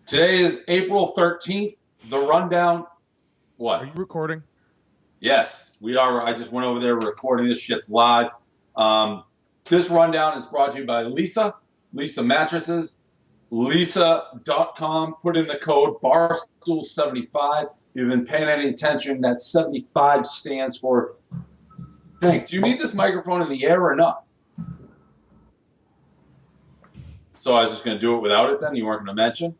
Today is April 13th. The rundown. What? Are you recording? Yes, we are. I just went over there recording. This shit's live. This rundown is brought to you by Lisa Mattresses, Lisa.com. Put in the code Barstool75. If you've been paying any attention, that 75 stands for. Hank, do you need this microphone in the air or not? So I was just going to do it without it then? You weren't going to mention?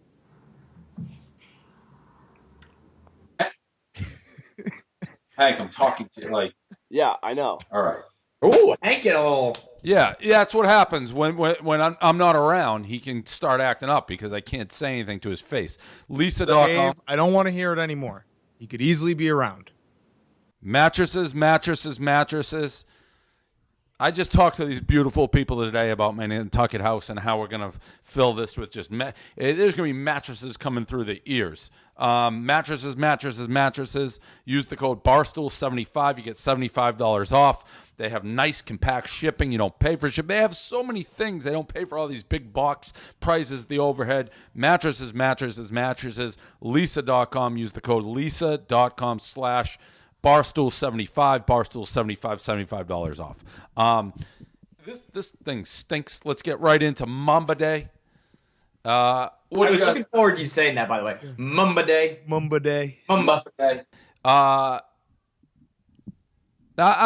Hank, I'm talking to you like. Yeah, I know. All right. Ooh, Hank get a little. Yeah, that's what happens when I'm not around. He can start acting up because I can't say anything to his face. Lisa.com. Dave, I don't want to hear it anymore. He could easily be around. Mattresses. I just talked to these beautiful people today about my Nantucket house and how we're going to fill this with just there's going to be mattresses coming through the ears. Mattresses. Use the code Barstool75. You get $75 off. They have nice compact shipping. You don't pay for shipping. They have so many things. They don't pay for all these big box prices, the overhead. Mattresses. Lisa.com. Use the code Lisa.com/ Barstool75, $75 off. This thing stinks. Let's get right into Mamba Day. I was looking forward to you saying that, by the way. Mamba Day. Mamba Day. Mamba. I'm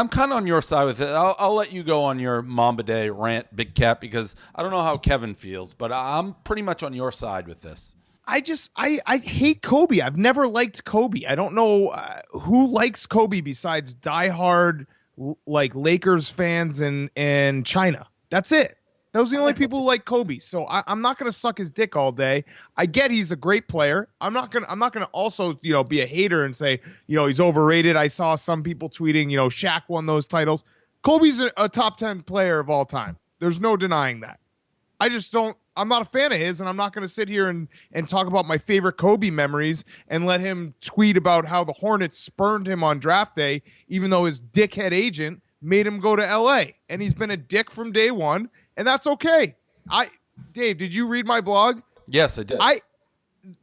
kind of on your side with it. I'll let you go on your Mamba Day rant, Big Cat, because I don't know how Kevin feels, but I'm pretty much on your side with this. I hate Kobe. I've never liked Kobe. I don't know who likes Kobe besides diehard like Lakers fans and China. That's it. Those are the only people who like Kobe. So I'm not gonna suck his dick all day. I get he's a great player. I'm not gonna also be a hater and say he's overrated. I saw some people tweeting Shaq won those titles. Kobe's a top 10 player of all time. There's no denying that. I'm not a fan of his, and I'm not going to sit here and talk about my favorite Kobe memories and let him tweet about how the Hornets spurned him on draft day, even though his dickhead agent made him go to L.A. And he's been a dick from day one, and that's okay. Dave, did you read my blog? Yes, I did.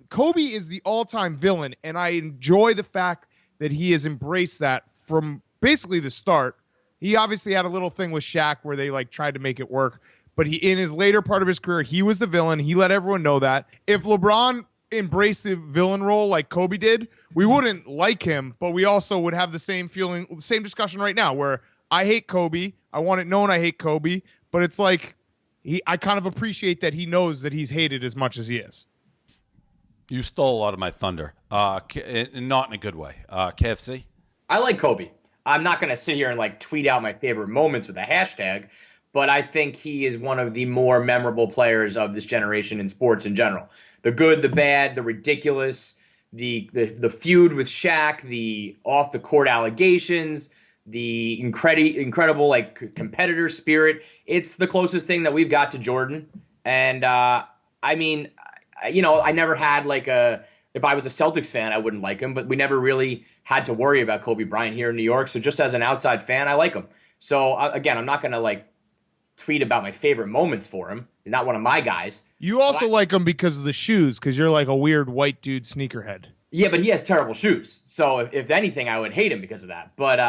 Kobe is the all-time villain, and I enjoy the fact that he has embraced that from basically the start. He obviously had a little thing with Shaq where they tried to make it work. But in his later part of his career, he was the villain. He let everyone know that. If LeBron embraced the villain role like Kobe did, we wouldn't like him, but we also would have the same feeling, the same discussion right now where I hate Kobe. I want it known I hate Kobe, but it's like I kind of appreciate that he knows that he's hated as much as he is. You stole a lot of my thunder, and not in a good way. KFC? I like Kobe. I'm not going to sit here and tweet out my favorite moments with a hashtag, but I think he is one of the more memorable players of this generation in sports in general. The good, the bad, the ridiculous, the feud with Shaq, the off-the-court allegations, the incredible competitor spirit. It's the closest thing that we've got to Jordan. And, I never had if I was a Celtics fan, I wouldn't like him, but we never really had to worry about Kobe Bryant here in New York. So just as an outside fan, I like him. So, again, I'm not going to, tweet about my favorite moments for him. He's not one of my guys. You also like him because of the shoes, because you're like a weird white dude sneakerhead. Yeah, but he has terrible shoes. So if anything, I would hate him because of that. But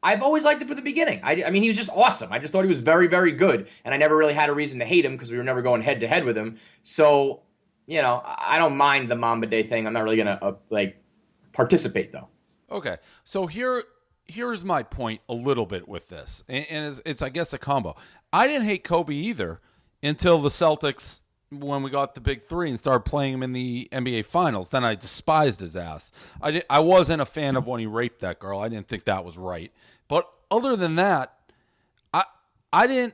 I've always liked him from the beginning. I mean, he was just awesome. I just thought he was very, very good. And I never really had a reason to hate him because we were never going head-to-head with him. So, I don't mind the Mamba Day thing. I'm not really going to, participate, though. Okay, so here's my point a little bit with this, and it's I guess a combo. I didn't hate Kobe either until the Celtics, when we got the big three and started playing him in the NBA Finals. Then I despised his ass. I wasn't a fan of when he raped that girl. I didn't think that was right. But other than that, I didn't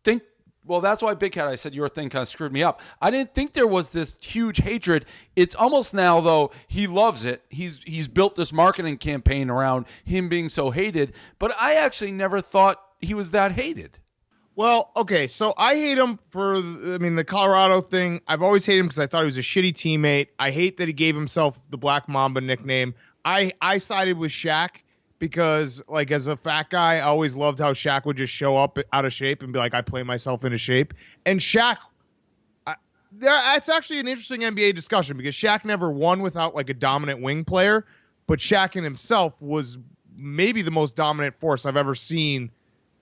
think. Well, that's why, Big Cat, I said your thing kind of screwed me up. I didn't think there was this huge hatred. It's almost now, though, he loves it. He's built this marketing campaign around him being so hated. But I actually never thought he was that hated. Well, okay, so I hate him for, the Colorado thing. I've always hated him because I thought he was a shitty teammate. I hate that he gave himself the Black Mamba nickname. I sided with Shaq because, as a fat guy, I always loved how Shaq would just show up out of shape and be like, I play myself into shape. And Shaq, That's actually an interesting NBA discussion because Shaq never won without like a dominant wing player, but Shaq in himself was maybe the most dominant force I've ever seen,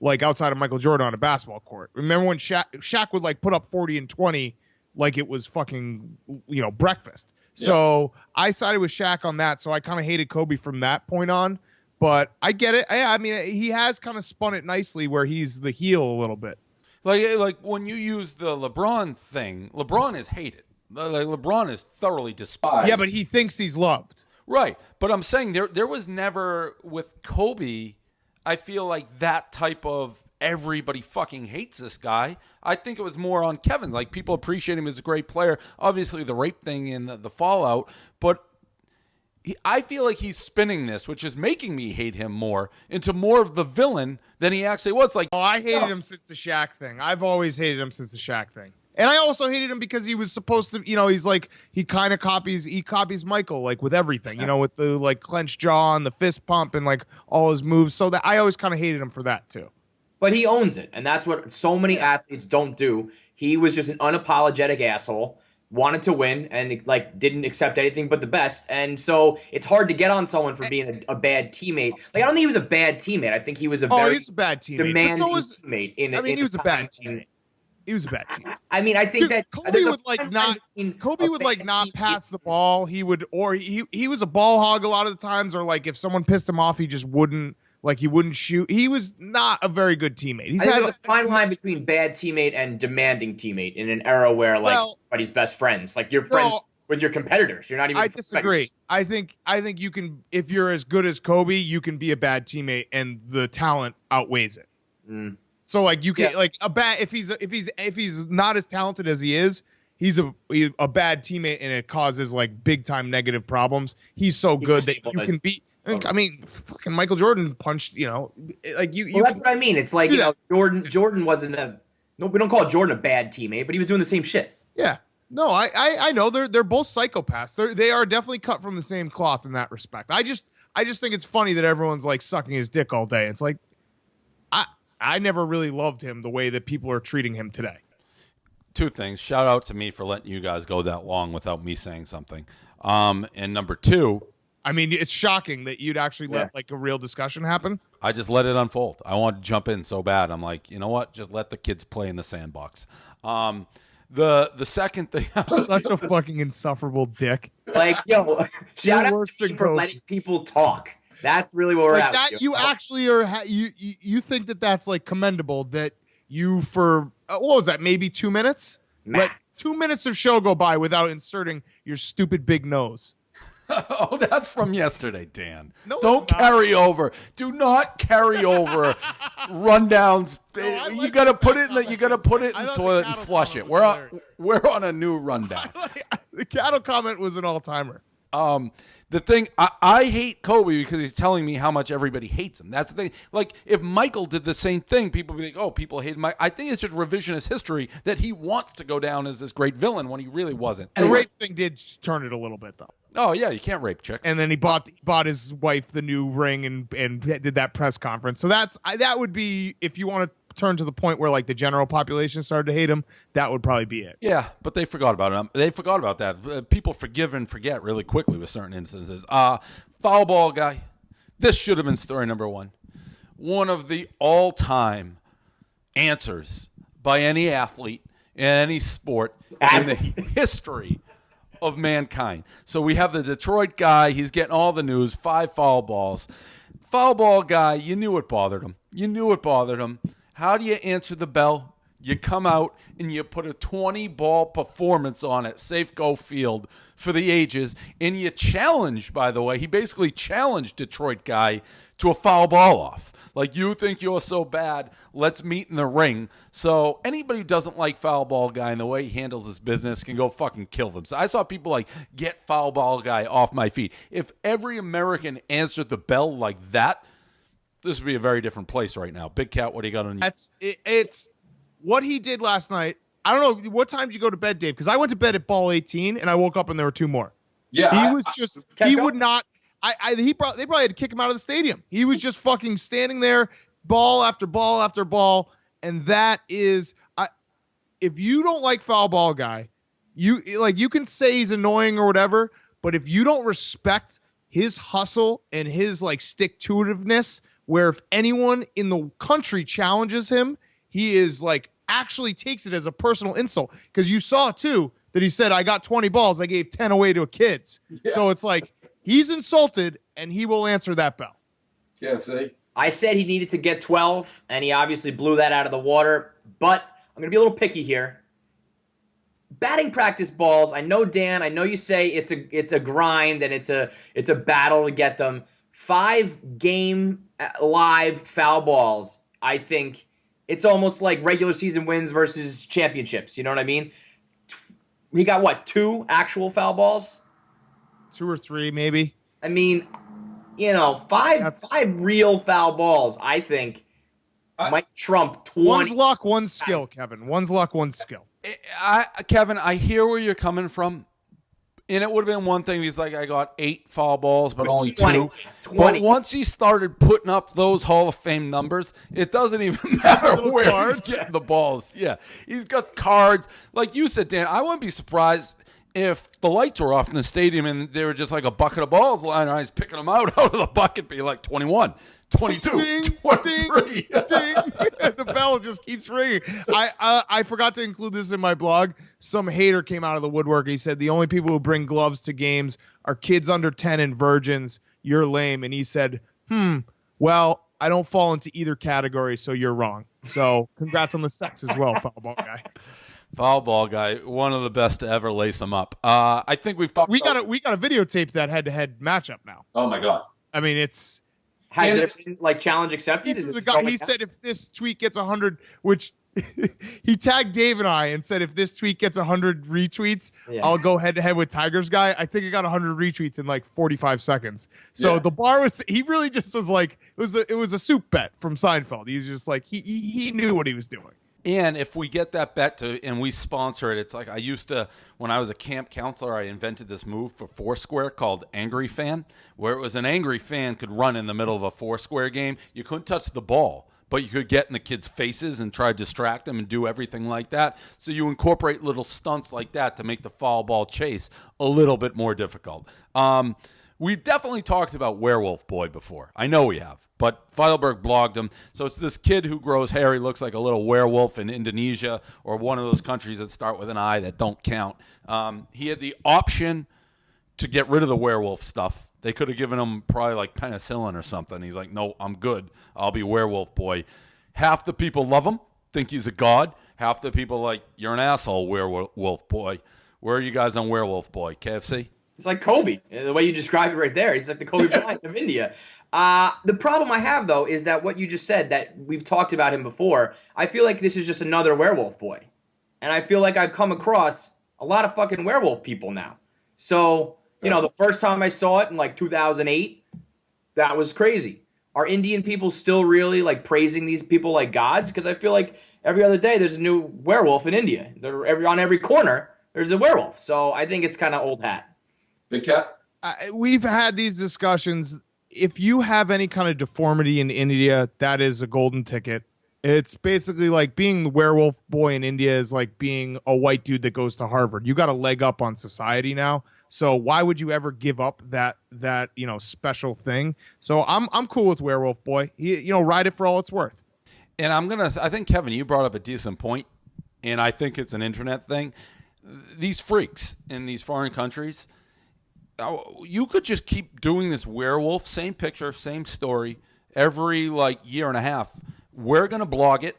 like outside of Michael Jordan on a basketball court. Remember when Shaq would like put up 40 and 20 like it was fucking, breakfast. Yeah. So I sided with Shaq on that. So I kind of hated Kobe from that point on, but I get it. I mean, he has kind of spun it nicely where he's the heel a little bit. Like when you use the LeBron thing, LeBron is hated. Like LeBron is thoroughly despised. Yeah, but he thinks he's loved. Right. But I'm saying there was never with Kobe, I feel like that type of everybody fucking hates this guy. I think it was more on Kevin's. Like people appreciate him as a great player. Obviously the rape thing and the fallout, but I feel like he's spinning this, which is making me hate him more, into more of the villain than he actually was. Like, I hated him since the Shaq thing. I've always hated him since the Shaq thing. And I also hated him because he was supposed to, he's like, he copies Michael, like with everything, with the like clenched jaw and the fist pump and like all his moves. So that I always kind of hated him for that too. But he owns it. And that's what so many athletes don't do. He was just an unapologetic asshole. Wanted to win and like didn't accept anything but the best, and so it's hard to get on someone for being a bad teammate. Like I don't think he was a bad teammate. I think he was a very he's a bad teammate. Demanding teammate. He was a bad teammate. He was a bad teammate. I mean, I think that Kobe would not pass the ball. He would, or he was a ball hog a lot of the times, or like if someone pissed him off, he just wouldn't. Like he wouldn't shoot. He was not a very good teammate. He's had a fine line between bad teammate and demanding teammate in an era where everybody's best friends. Like you're friends with your competitors. You're not even. I disagree. I think you can, if you're as good as Kobe, you can be a bad teammate, and the talent outweighs it. Mm. So like you can like a bad if he's not as talented as he is. He's a bad teammate, and it causes like big time negative problems. He's so good that you can beat. I mean, fucking Michael Jordan punched. Like you. Well, that's what I mean. It's like Jordan wasn't we don't call Jordan a bad teammate, but he was doing the same shit. Yeah. No, I know they're both psychopaths. They are definitely cut from the same cloth in that respect. I just think it's funny that everyone's like sucking his dick all day. It's like I never really loved him the way that people are treating him today. Two things. Shout out to me for letting you guys go that long without me saying something. And number two, I mean, it's shocking that you'd actually let like a real discussion happen. I just let it unfold. I wanted to jump in so bad. I'm like, you know what? Just let the kids play in the sandbox. The second thing, such a fucking insufferable dick. Like, shout out to me for letting people talk. That's really what we're at. That you actually are. You think that's like commendable that you for what was that? Maybe 2 minutes. Let 2 minutes of show go by without inserting your stupid big nose. Oh, that's from yesterday, Dan. No, don't carry over. Do not carry over rundowns. You got to put it in the toilet and flush it. We're on a new rundown. The cattle comment was an all-timer. The thing, I hate Kobe because he's telling me how much everybody hates him. That's the thing. Like, if Michael did the same thing, people would be like, oh, people hate Mike. I think it's just revisionist history that he wants to go down as this great villain when he really wasn't. And the rape thing did turn it a little bit, though. Oh, yeah, you can't rape chicks. And then he bought his wife the new ring and did that press conference. So that would be, if you want to turn to the point where like the general population started to hate him, that would probably be it. Yeah, but they forgot about it. They forgot about that. People forgive and forget really quickly with certain instances. Foul ball guy. This should have been story number one. One of the all-time answers by any athlete in any sport in the history of mankind. So we have the Detroit guy. He's getting all the news. 5 foul balls. Foul ball guy, you knew it bothered him. How do you answer the bell? You come out and you put a 20-ball performance on at Safeco Field for the ages, and you challenge, by the way, he basically challenged Detroit guy to a foul ball off. Like, you think you're so bad, let's meet in the ring. So anybody who doesn't like foul ball guy and the way he handles his business can go fucking kill them. So I saw people like, get foul ball guy off my feet. If every American answered the bell like that, this would be a very different place right now. Big Cat, what do you got on you? It's what he did last night. I don't know. What time did you go to bed, Dave? Because I went to bed at ball 18, and I woke up and there were 2 more. Yeah. He was just, he would not, they probably had to kick him out of the stadium. He was just fucking standing there, ball after ball after ball. And that is, if you don't like foul ball guy, You can say he's annoying or whatever, but if you don't respect his hustle and his like stick-to-itiveness, where if anyone in the country challenges him, he is like actually takes it as a personal insult. Because you saw too that he said, I got 20 balls, I gave 10 away to kids. Yeah. So it's like he's insulted and he will answer that bell. Yeah, see? I said he needed to get 12, and he obviously blew that out of the water. But I'm going to be a little picky here. Batting practice balls, I know, Dan, I know you say it's a grind and it's a battle to get them. 5 game live foul balls, I think it's almost like regular season wins versus championships. You know what I mean? He got, what, 2 actual foul balls? 2 or 3, maybe. I mean, you know, 5 real foul balls, I think, might trump 20. One's luck, one's skill, Kevin. One's luck, one's skill. Kevin, I hear where you're coming from. And it would have been one thing. He's like, I got 8 foul balls, but only 2. 20. But once he started putting up those Hall of Fame numbers, it doesn't even matter where he's getting the balls. Yeah, he's got cards. Like you said, Dan, I wouldn't be surprised if the lights were off in the stadium and they were just like a bucket of balls lying around. He's picking them out of the bucket, be like 21. 22, ding, 23. Ding, ding. The bell just keeps ringing. I forgot to include this in my blog. Some hater came out of the woodwork. He said the only people who bring gloves to games are kids under 10 and virgins. You're lame. And he said, well, I don't fall into either category, so you're wrong. So congrats on the sex as well, foul ball guy. Foul ball guy, one of the best to ever lace them up. I think we got to videotape that head-to-head matchup now. Oh my God! I mean, it's. Has there been, like, challenge accepted? He said if this tweet gets 100, which he tagged Dave and I and said if this tweet gets 100 retweets, I'll go head to head with Tiger's guy. I think it got 100 retweets in like 45 seconds. So the bar was. He really just was like it was a soup bet from Seinfeld. He was just like he knew what he was doing. And if we get that bet and we sponsor it, it's like I used to, when I was a camp counselor, I invented this move for Foursquare called Angry Fan, where it was an angry fan could run in the middle of a Foursquare game. You couldn't touch the ball, but you could get in the kids' faces and try to distract them and do everything like that. So you incorporate little stunts like that to make the foul ball chase a little bit more difficult. We've definitely talked about Werewolf Boy before. I know we have, but Feidelberg blogged him. So it's this kid who grows hair. He looks like a little werewolf in Indonesia or one of those countries that start with an I that don't count. He had the option to get rid of the werewolf stuff. They could have given him probably like penicillin or something. He's like, no, I'm good. I'll be Werewolf Boy. Half the people love him, think he's a god. Half the people like, you're an asshole, Werewolf Boy. Where are you guys on Werewolf Boy? KFC? It's like Kobe, the way you described it right there. He's like the Kobe Bryant of India. The problem I have, though, is that what you just said, that we've talked about him before, I feel like this is just another Werewolf Boy. And I feel like I've come across a lot of fucking werewolf people now. So, you know, the first time I saw it in like 2008, that was crazy. Are Indian people still really like praising these people like gods? Because I feel like every other day there's a new werewolf in India. On every corner, there's a werewolf. So I think it's kind of old hat. Big Cat? We've had these discussions. If you have any kind of deformity in India, that is a golden ticket. It's basically like being the Werewolf Boy in India is like being a white dude that goes to Harvard. You got a leg up on society now. So why would you ever give up that special thing? So I'm cool with Werewolf Boy. Ride it for all it's worth. And I think, Kevin, you brought up a decent point, and I think it's an internet thing. These freaks in these foreign countries, you could just keep doing this werewolf, same picture, same story, every like year and a half. We're going to blog it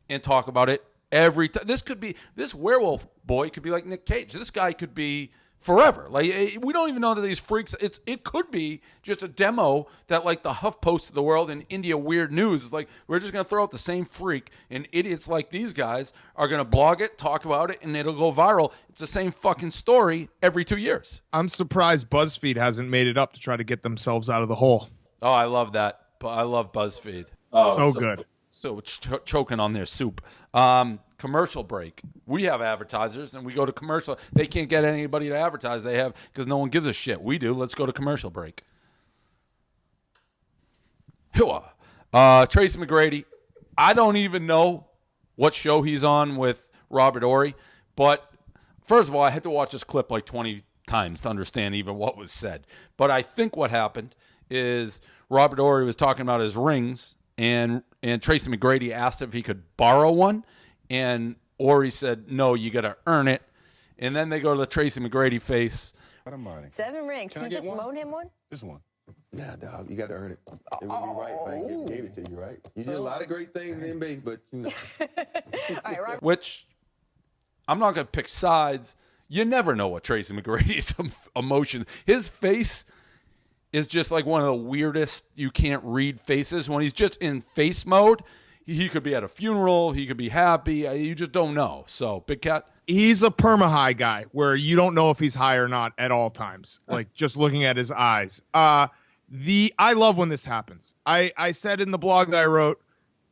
and talk about it every time. This Werewolf Boy could be like Nick Cage. This guy could be forever. Like, we don't even know that these freaks, it could be just a demo that like the HuffPost of the world and India Weird News is like, we're just going to throw out the same freak, and idiots like these guys are going to blog it, talk about it, and it'll go viral. It's the same fucking story every 2 years. I'm surprised BuzzFeed hasn't made it up to try to get themselves out of the hole. Oh, I love that. I love BuzzFeed. Oh, so good. So choking on their soup. Commercial break. We have advertisers, and we go to commercial. They can't get anybody to advertise. They have, because no one gives a shit. We do. Let's go to commercial break. Tracy McGrady. I don't even know what show he's on with Robert Horry, but First of all, I had to watch this clip like 20 times to understand even what was said. But I think what happened is Robert Horry was talking about his rings, and Tracy McGrady asked if he could borrow one, and Horry said, no, you got to earn it. And then they go to the Tracy McGrady face. 7 rings. Can you just loan him one? This one. Nah, dog, you got to earn it. It would be right if I gave it to you, right? You did a lot of great things in the NBA, but you know. All right, Robert. Which, I'm not going to pick sides. You never know what Tracy McGrady's emotion. His face is just like one of the weirdest you can't read faces. When he's just in face mode, he could be at a funeral. He could be happy. You just don't know. So, Big Cat? He's a perma-high guy where you don't know if he's high or not at all times. Like, just looking at his eyes. I love when this happens. I said in the blog that I wrote,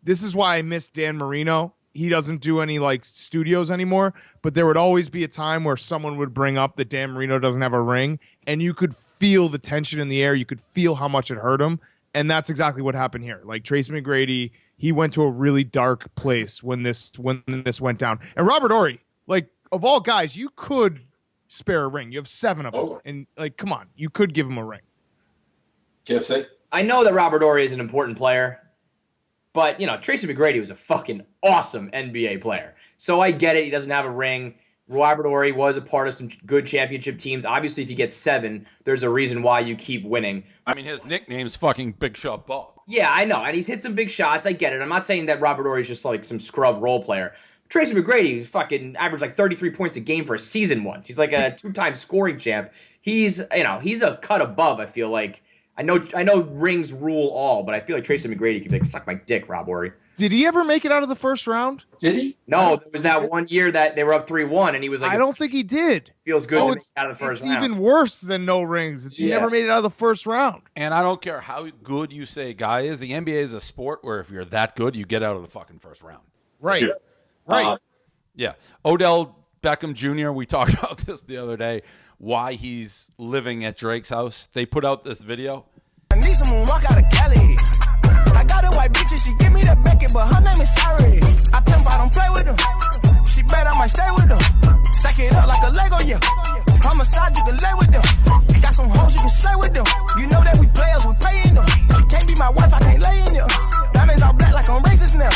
this is why I miss Dan Marino. He doesn't do any like studios anymore, but there would always be a time where someone would bring up that Dan Marino doesn't have a ring, and you could feel the tension in the air. You could feel how much it hurt him, and that's exactly what happened here. Like Tracy McGrady, he went to a really dark place when this went down. And Robert Horry, like of all guys, you could spare a ring. You have 7 of them, and like, come on, you could give him a ring. KFC? I know that Robert Horry is an important player, but, you know, Tracy McGrady was a fucking awesome NBA player. So I get it. He doesn't have a ring. Robert Horry was a part of some good championship teams. Obviously, if you get 7, there's a reason why you keep winning. I mean, his nickname's fucking Big Shot Bob. Yeah, I know. And he's hit some big shots. I get it. I'm not saying that Robert Horry's just like some scrub role player. Tracy McGrady fucking averaged like 33 points a game for a season once. He's like a 2-time scoring champ. He's a cut above, I feel like. I know rings rule all, but I feel like Tracy McGrady could be like, suck my dick, Rob Horry. Did he ever make it out of the first round? Did he? No, there was that one year that they were up 3-1, and he was like, I don't think he did. Feels good So to make it out of the first round. It's even worse than no rings. He never made it out of the first round. And I don't care how good you say a guy is. The NBA is a sport where if you're that good, you get out of the fucking first round. Right. Yeah. Right. Yeah. Odell Beckham Jr., we talked about this the other day, why he's living at Drake's house. They put out this video. I need someone walk out of Cali. I got a white bitch and she give me the Beckett, but her name is Sorry. I pimp, I don't play with them. She bet I might stay with them. Stack it up like a Lego, yeah. Homicide, you can lay with them. Got some hoes, you can slay with them. You know that we players, we paying them. She can't be my wife, I can't lay in them. Diamonds all black like I'm racist now.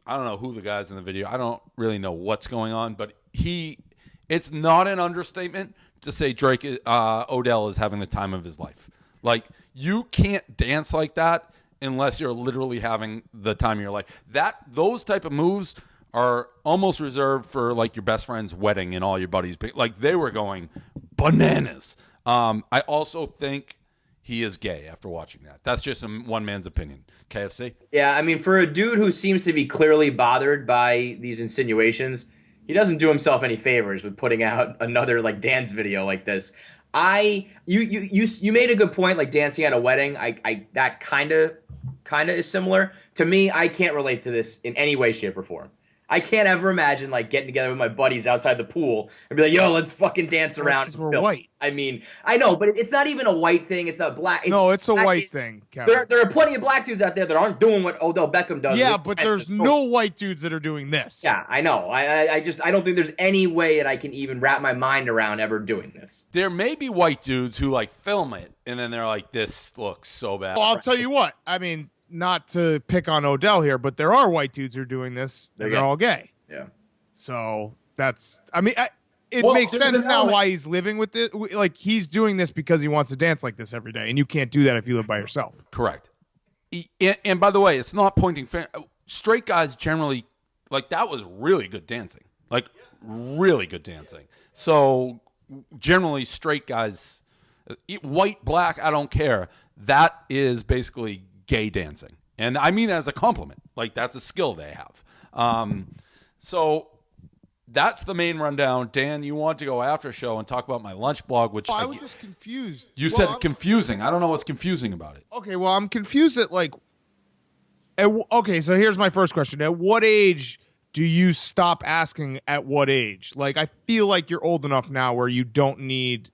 I don't know who the guy's in the video. I don't really know what's going on, but it's not an understatement to say Odell is having the time of his life. Like, you can't dance like that unless you're literally having the time of your life. Those type of moves are almost reserved for like your best friend's wedding and all your buddies. Like, they were going bananas. I also think he is gay after watching that. That's just one man's opinion. KFC? Yeah, I mean, for a dude who seems to be clearly bothered by these insinuations, he doesn't do himself any favors with putting out another like dance video like this. You made a good point, like dancing at a wedding. That kind of is similar to me. I can't relate to this in any way, shape, or form. I can't ever imagine like getting together with my buddies outside the pool and be like, "Yo, let's fucking dance around." Because we're white. I mean, I know, but it's not even a white thing. It's not black. It's a white thing, Kevin. There are plenty of black dudes out there that aren't doing what Odell Beckham does. Yeah, but there's no white dudes that are doing this. Yeah, I know. I don't think there's any way that I can even wrap my mind around ever doing this. There may be white dudes who like film it and then they're like, this looks so bad. Well, I'll tell you what. I mean, not to pick on Odell here, but there are white dudes who are doing this, and they're all gay. Yeah. So that's, I mean, it Well, makes there's sense an now element- why he's living with it. Like, he's doing this because he wants to dance like this every day, and you can't do that if you live by yourself. Correct. And by the way, it's not pointing straight guys generally, like, that was really good dancing. Like, really good dancing. So generally straight guys, white, black, I don't care. That is basically gay dancing. And I mean that as a compliment. Like, that's a skill they have. So that's the main rundown. Dan, you want to go after show and talk about my lunch blog, which I was just confused. You said confusing. I don't know what's confusing about it. Okay, well, I'm confused at like. Okay, so here's my first question: at what age do you stop asking? At what age? Like, I feel like you're old enough now where you don't need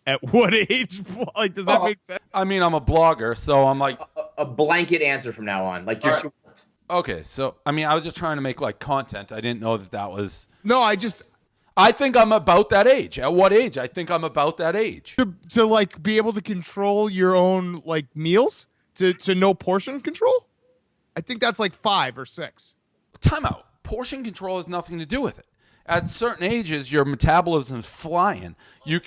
At what age? Like, does that make sense? I mean, I'm a blogger, so I'm like A blanket answer from now on. Like, you're too old. okay. So I mean, I was just trying to make like content. I didn't know that was. No, I think I'm about that age. At what age? I think I'm about that age. to like be able to control your own like meals, to know portion control. I think that's like 5 or 6. Time out. Portion control has nothing to do with it. At certain ages, your metabolism's flying. You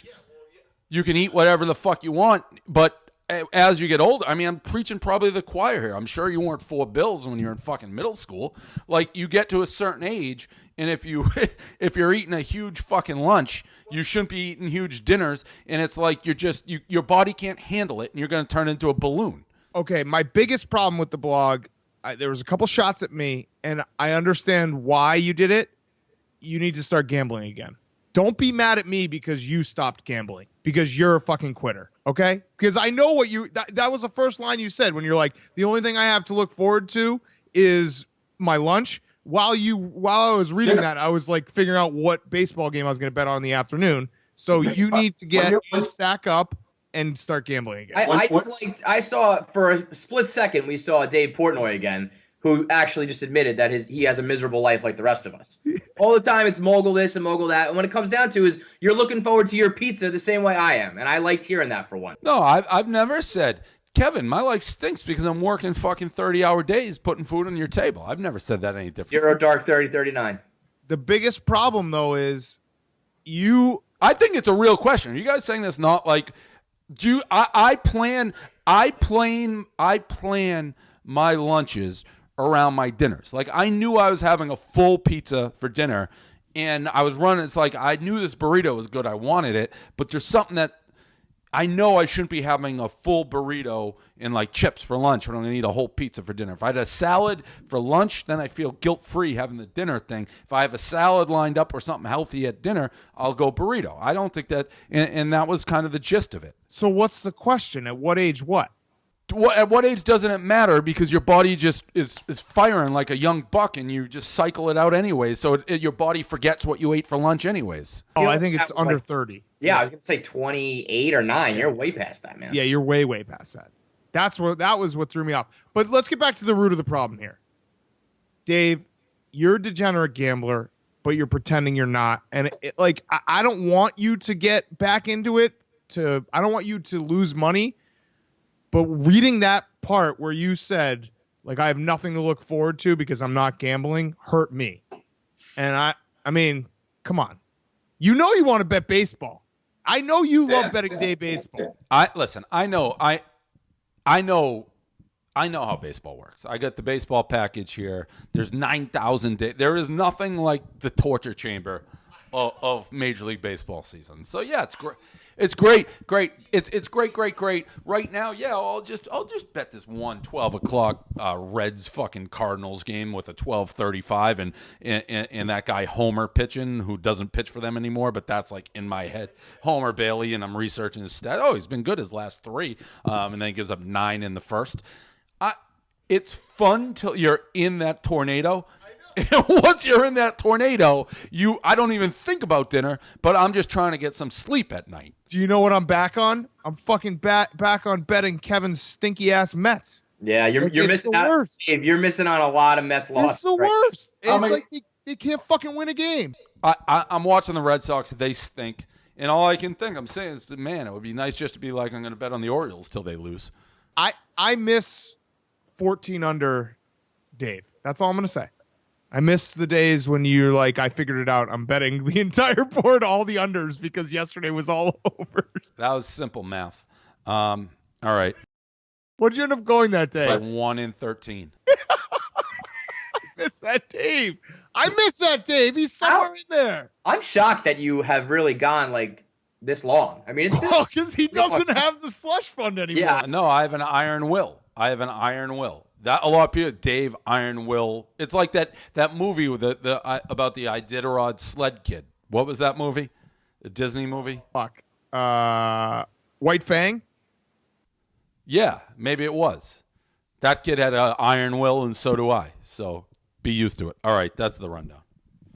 can eat whatever the fuck you want, but as you get older, I mean, I'm preaching probably the choir here. I'm sure you weren't 4 bills when you're in fucking middle school. Like, you get to a certain age, and if you're eating a huge fucking lunch, you shouldn't be eating huge dinners, and it's like your body can't handle it, and you're going to turn into a balloon. Okay, my biggest problem with the blog, there was a couple shots at me, and I understand why you did it. You need to start gambling again. Don't be mad at me because you stopped gambling, because you're a fucking quitter, okay? Because I know what that was the first line you said when you're like, the only thing I have to look forward to is my lunch. While I was reading that, I was like figuring out what baseball game I was going to bet on in the afternoon. So you need to sack up and start gambling again. I saw for a split second, we saw Dave Portnoy again, who actually just admitted that he has a miserable life like the rest of us. All the time it's mogul this and mogul that. And when it comes down to is you're looking forward to your pizza the same way I am. And I liked hearing that for one. No, I've never said, Kevin, my life stinks because I'm working fucking 30-hour days putting food on your table. I've never said that any different. You're a dark 30-39. The biggest problem, though, is I think it's a real question. Are you guys saying this not like... I plan my lunches around my dinners. Like, I knew I was having a full pizza for dinner, and I was running. It's like I knew this burrito was good. I wanted it, but there's something that I know I shouldn't be having a full burrito and like chips for lunch when I'm going to eat a whole pizza for dinner. If I had a salad for lunch, then I feel guilt-free having the dinner thing. If I have a salad lined up or something healthy at dinner, I'll go burrito. I don't think that, and that was kind of the gist of it. So what's the question? At what age what? At what age doesn't it matter? Because your body just is firing like a young buck, and you just cycle it out anyways. So your body forgets what you ate for lunch anyways. Oh, I think it's under 30. Yeah, I was going to say 28 or 9. You're way past that, man. Yeah, you're way past that. That was what threw me off. But let's get back to the root of the problem here. Dave, you're a degenerate gambler, but you're pretending you're not. And I don't want you to get back into it. I don't want you to lose money. But reading that part where you said, like, I have nothing to look forward to because I'm not gambling, hurt me. And I mean, come on. You know you want to bet baseball. I know you love betting day baseball. I know how baseball works. I got the baseball package here. There's 9,000 days. There is nothing like the torture chamber of Major League Baseball season. So yeah, it's great. It's great. It's great. Right now, yeah, I'll just bet this 12 o'clock Reds fucking Cardinals game with a 12:35 and that guy Homer pitching, who doesn't pitch for them anymore, but that's like in my head. Homer Bailey, and I'm researching his stats. Oh, he's been good his last 3, and then he gives up 9 in the first. It's fun till you're in that tornado. And once you're in that tornado, I don't even think about dinner, but I'm just trying to get some sleep at night. Do you know what I'm back on? I'm fucking back on betting Kevin's stinky ass Mets. Yeah, you're missing out. Worst. You're missing on a lot of Mets losses. It's the worst. It's like they can't fucking win a game. I'm watching the Red Sox. They stink. And all I can think, I'm saying is, man, it would be nice just to be like, I'm going to bet on the Orioles till they lose. I miss 14 under Dave. That's all I'm going to say. I miss the days when you're like, I figured it out. I'm betting the entire board, all the unders, because yesterday was all over. That was simple math. All right. What'd you end up going that day? It's like 1 in 13. I miss that Dave. He's somewhere in there. I'm shocked that you have really gone like this long. I mean, it's because he doesn't have the slush fund anymore. Yeah, no, I have an iron will. That a lot of people, Dave Iron Will. It's like that movie with about the Iditarod sled kid. What was that movie? A Disney movie? Fuck. White Fang? Yeah, maybe it was. That kid had an iron will, and so do I. So be used to it. All right, that's the rundown.